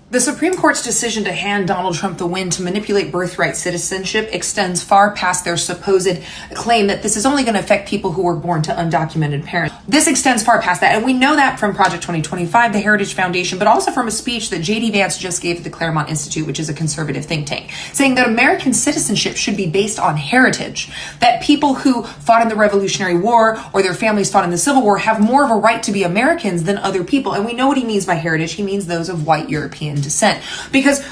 The Supreme Court's decision to hand Donald Trump the win to manipulate birthright citizenship extends far past their supposed claim that this is only going to affect people who were born to undocumented parents. This extends far past that, and we know that from Project 2025, the Heritage Foundation, but also from a speech that J.D. Vance just gave at the Claremont Institute, which is a conservative think tank, saying that American citizenship should be based on heritage, that people who fought in the Revolutionary War or their families fought in the Civil War have more of a right to be Americans than other people. And we know what he means by heritage. He means those of white European descent. Because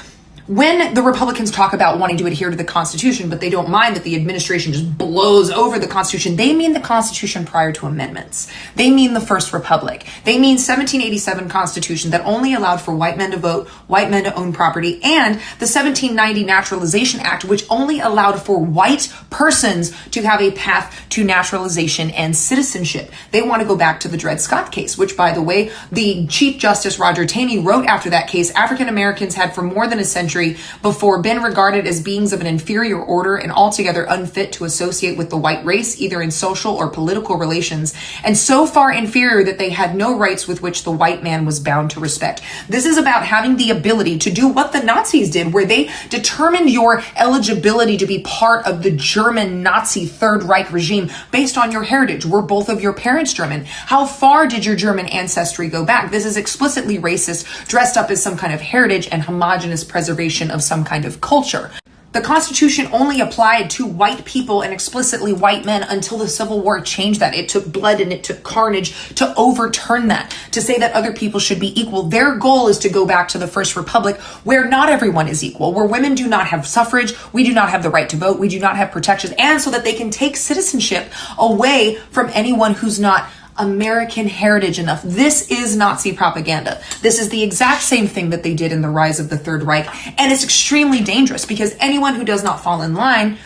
when the Republicans talk about wanting to adhere to the Constitution, but they don't mind that the administration just blows over the Constitution, they mean the Constitution prior to amendments. They mean the First Republic. They mean 1787 Constitution that only allowed for white men to vote, white men to own property, and the 1790 Naturalization Act, which only allowed for white persons to have a path to naturalization and citizenship. They want to go back to the Dred Scott case, which, by the way, the Chief Justice Roger Taney wrote after that case, African Americans had for more than a century before been regarded as beings of an inferior order and altogether unfit to associate with the white race, either in social or political relations, and so far inferior that they had no rights with which the white man was bound to respect. This is about having the ability to do what the Nazis did, where they determined your eligibility to be part of the German Nazi Third Reich regime based on your heritage. Were both of your parents German? How far did your German ancestry go back? This is explicitly racist, dressed up as some kind of heritage and homogenous preservation of some kind of culture. The Constitution only applied to white people and explicitly white men until the Civil War changed that. It took blood and it took carnage to overturn that, to say that other people should be equal. Their goal is to go back to the First Republic, where not everyone is equal, where women do not have suffrage, we do not have the right to vote, we do not have protections, and so that they can take citizenship away from anyone who's not American heritage enough. This is Nazi propaganda. This is the exact same thing that they did in the rise of the Third Reich. And it's extremely dangerous because anyone who does not fall in line,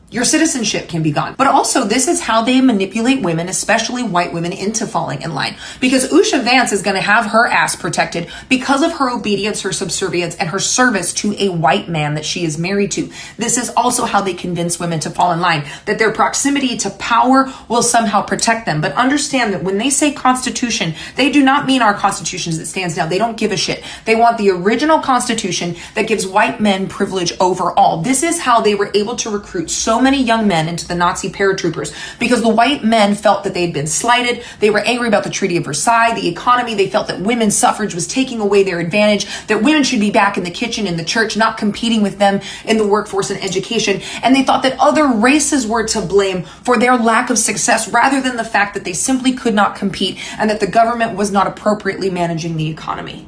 your citizenship can be gone. But also, this is how they manipulate women, especially white women, into falling in line. Because Usha Vance is going to have her ass protected because of her obedience, her subservience, and her service to a white man that she is married to. This is also how they convince women to fall in line, that their proximity to power will somehow protect them. But understand that when they say Constitution, they do not mean our Constitution as it stands now. They don't give a shit. They want the original Constitution that gives white men privilege over all. This is how they were able to recruit so many young men into the Nazi paratroopers, because the white men felt that they had been slighted. They were angry about the Treaty of Versailles, the economy. They felt that women's suffrage was taking away their advantage, that women should be back in the kitchen, in the church, not competing with them in the workforce and education. And they thought that other races were to blame for their lack of success, rather than the fact that they simply could not compete and that the government was not appropriately managing the economy.